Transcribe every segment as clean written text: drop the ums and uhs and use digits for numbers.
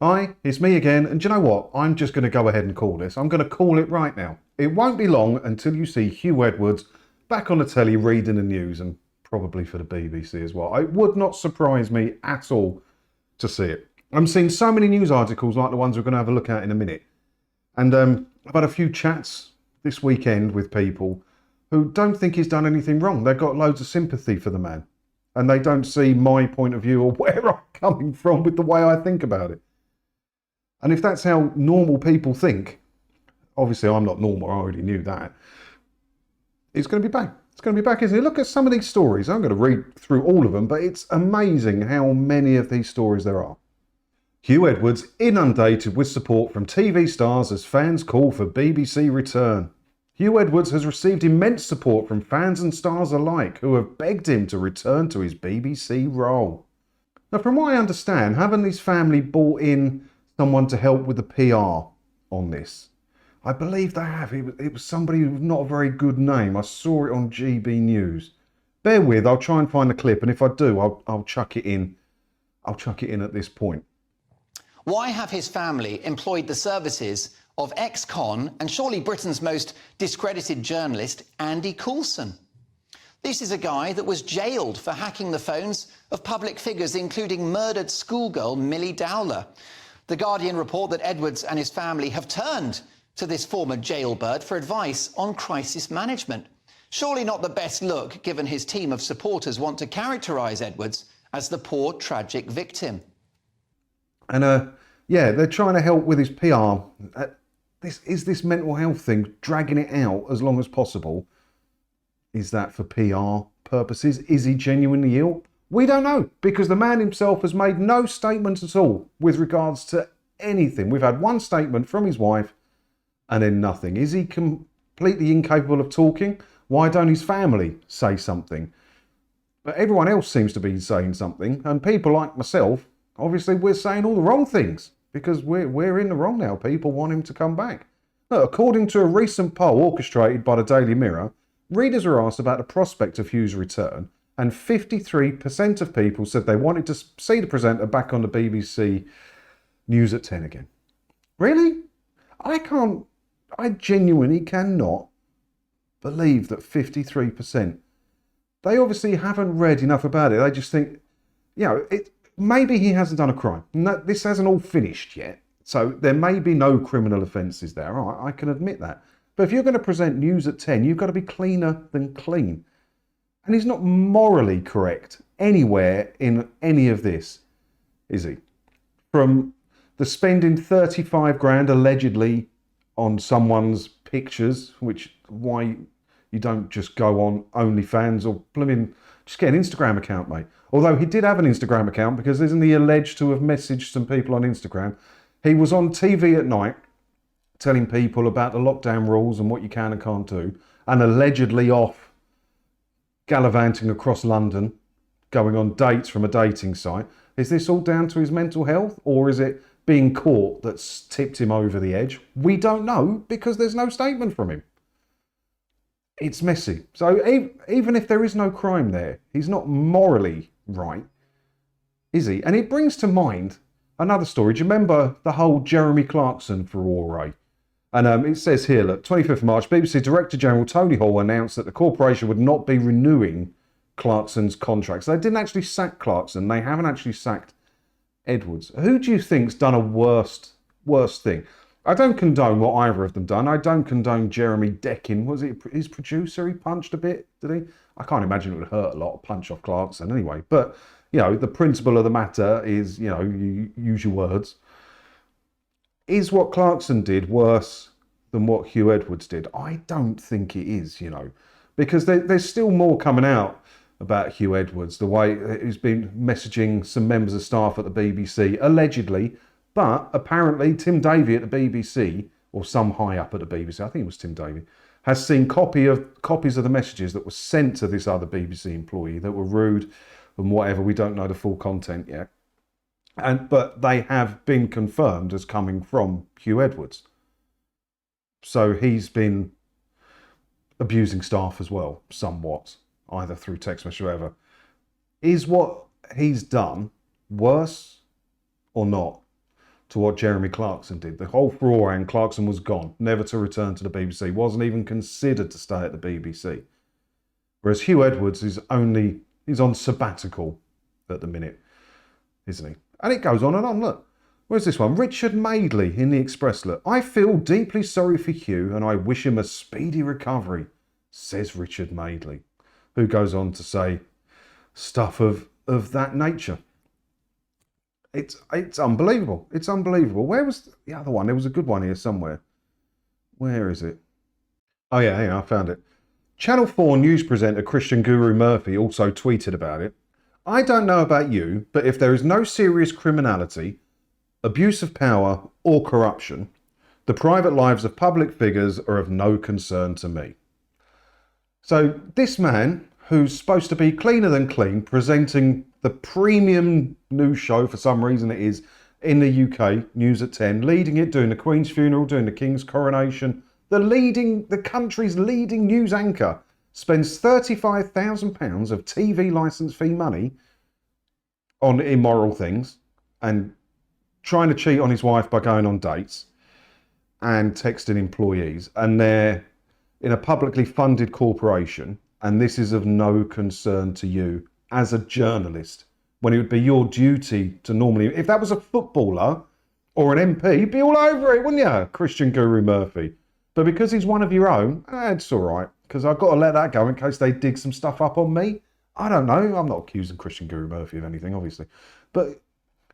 Hi, it's me again, and do you know what? I'm just going to go ahead and call this. I'm going to call it right now. It won't be long until you see Huw Edwards back on the telly reading the news, and probably for the BBC as well. It would not surprise me at all to see it. I'm seeing so many news articles like the ones we're going to have a look at in a minute. And I've had a few chats this weekend with people who don't think he's done anything wrong. They've got loads of sympathy for the man. And they don't see my point of view or where I'm coming from with the way I think about it. And if that's how normal people think, obviously I'm not normal, I already knew that, it's going to be back. It's going to be back, isn't it? Look at some of these stories. I'm going to read through all of them, but it's amazing how many of these stories there are. Huw Edwards inundated with support from TV stars as fans call for BBC return. Huw Edwards has received immense support from fans and stars alike who have begged him to return to his BBC role. Now, from what I understand, haven't his family brought in someone to help with the PR on this? I believe they have. It was somebody with not a very good name. I saw it on GB News. Bear with, I'll try and find the clip, and if I do, I'll chuck it in. I'll chuck it in at this point. Why have his family employed the services of ex-con and surely Britain's most discredited journalist, Andy Coulson? This is a guy that was jailed for hacking the phones of public figures, including murdered schoolgirl Millie Dowler. The Guardian report that Edwards and his family have turned to this former jailbird for advice on crisis management. Surely not the best look, given his team of supporters want to characterise Edwards as the poor, tragic victim. And yeah, they're trying to help with his PR. This mental health thing, dragging it out as long as possible. Is that for PR purposes? Is he genuinely ill? We don't know, because the man himself has made no statement at all with regards to anything. We've had one statement from his wife and then nothing. Is he completely incapable of talking? Why don't his family say something? But everyone else seems to be saying something, and people like myself, obviously we're saying all the wrong things because we're in the wrong now. People want him to come back. Look, according to a recent poll orchestrated by the Daily Mirror, readers were asked about the prospect of Huw's return, and 53% of people said they wanted to see the presenter back on the BBC News at 10 again. Really? I genuinely cannot believe that 53%. They obviously haven't read enough about it. They just think, you know, maybe he hasn't done a crime. No, this hasn't all finished yet. So there may be no criminal offences there. I can admit that. But if you're going to present news at 10, you've got to be cleaner than clean. And he's not morally correct anywhere in any of this, is he? From the spending 35 grand allegedly on someone's pictures, which why you don't just go on OnlyFans or just get an Instagram account, mate. Although he did have an Instagram account, because isn't he alleged to have messaged some people on Instagram? He was on TV at night telling people about the lockdown rules and what you can and can't do, and allegedly off gallivanting across London, going on dates from a dating site. Is this all down to his mental health, or is it being caught that's tipped him over the edge? We don't know, because there's no statement from him. It's messy. So even if there is no crime there, he's not morally right, is he? And it brings to mind another story. Do you remember the whole Jeremy Clarkson furore? And it says here, look, 25th March, BBC Director General Tony Hall announced that the corporation would not be renewing Clarkson's contracts. They didn't actually sack Clarkson. They haven't actually sacked Edwards. Who do you think's done a worst thing? I don't condone what either of them done. I don't condone Jeremy decking. Was it his producer? He punched a bit, did he? I can't imagine it would hurt a lot to punch off Clarkson anyway. But, you know, the principle of the matter is, you know, you use your words. Is what Clarkson did worse than what Huw Edwards did? I don't think it is, you know, because there's still more coming out about Huw Edwards, the way he's been messaging some members of staff at the BBC, allegedly, but apparently Tim Davie at the BBC, or some high up at the BBC, I think it was Tim Davie, has seen copies of the messages that were sent to this other BBC employee that were rude and whatever. We don't know the full content yet. But they have been confirmed as coming from Huw Edwards. So he's been abusing staff as well, somewhat, either through text message or whatever. Is what he's done worse or not to what Jeremy Clarkson did. The whole furore, and Clarkson was gone, never to return to the BBC, wasn't even considered to stay at the BBC. Whereas Huw Edwards he's on sabbatical at the minute, isn't he? And it goes on and on, look. Where's this one? Richard Madeley in the Express, look. I feel deeply sorry for Huw and I wish him a speedy recovery, says Richard Madeley, who goes on to say stuff of that nature. It's unbelievable. It's unbelievable. Where was the other one? There was a good one here somewhere. Where is it? Oh yeah, I found it. Channel 4 news presenter Christian Guru Murphy also tweeted about it. I don't know about you, but if there is no serious criminality, abuse of power or corruption, the private lives of public figures are of no concern to me. So this man, who's supposed to be cleaner than clean, presenting the premium news show, for some reason it is, in the UK, News at 10, leading it, doing the Queen's funeral, doing the King's coronation, the country's leading news anchor, spends £35,000 of TV licence fee money on immoral things and trying to cheat on his wife by going on dates and texting employees, and they're in a publicly funded corporation, and this is of no concern to you as a journalist, when it would be your duty to normally, if that was a footballer or an MP, you'd be all over it, wouldn't you, Christian Guru Murphy? But because he's one of your own, it's all right, because I've got to let that go in case they dig some stuff up on me. I don't know. I'm not accusing Christian Guru Murphy of anything, obviously. But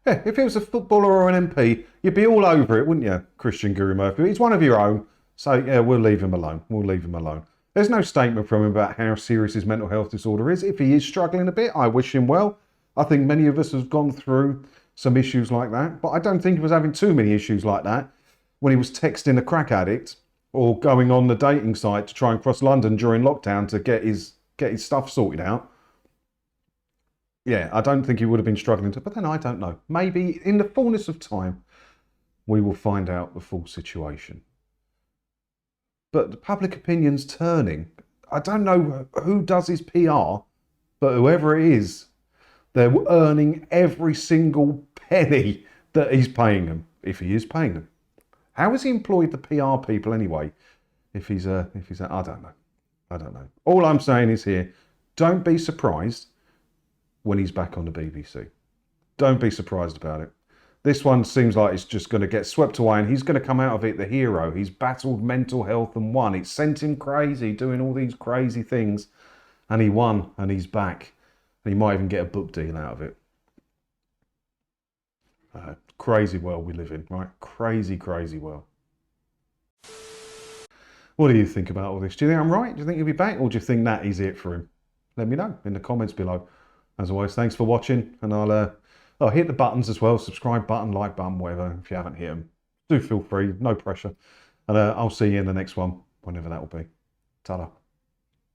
yeah, if it was a footballer or an MP, you'd be all over it, wouldn't you, Christian Guru Murphy? He's one of your own. So yeah, we'll leave him alone. We'll leave him alone. There's no statement from him about how serious his mental health disorder is. If he is struggling a bit, I wish him well. I think many of us have gone through some issues like that, but I don't think he was having too many issues like that when he was texting a crack addict or going on the dating site to try and cross London during lockdown to get his stuff sorted out. Yeah, I don't think he would have been struggling to, but then I don't know. Maybe in the fullness of time, we will find out the full situation. But the public opinion's turning. I don't know who does his PR, but whoever it is, they're earning every single penny that he's paying them, if he is paying them. How has he employed the PR people anyway? If he's I don't know. All I'm saying is here, don't be surprised when he's back on the BBC. Don't be surprised about it. This one seems like it's just going to get swept away and he's going to come out of it the hero. He's battled mental health and won. It sent him crazy, doing all these crazy things. And he won and he's back. And he might even get a book deal out of it. Crazy world we live in, right? Crazy, crazy world. What do you think about all this? Do you think I'm right? Do you think he'll be back? Or do you think that is it for him? Let me know in the comments below. As always, thanks for watching. And I'll hit the buttons as well. Subscribe button, like button, whatever. If you haven't hit them, do feel free. No pressure. And I'll see you in the next one, whenever that will be. Ta-da.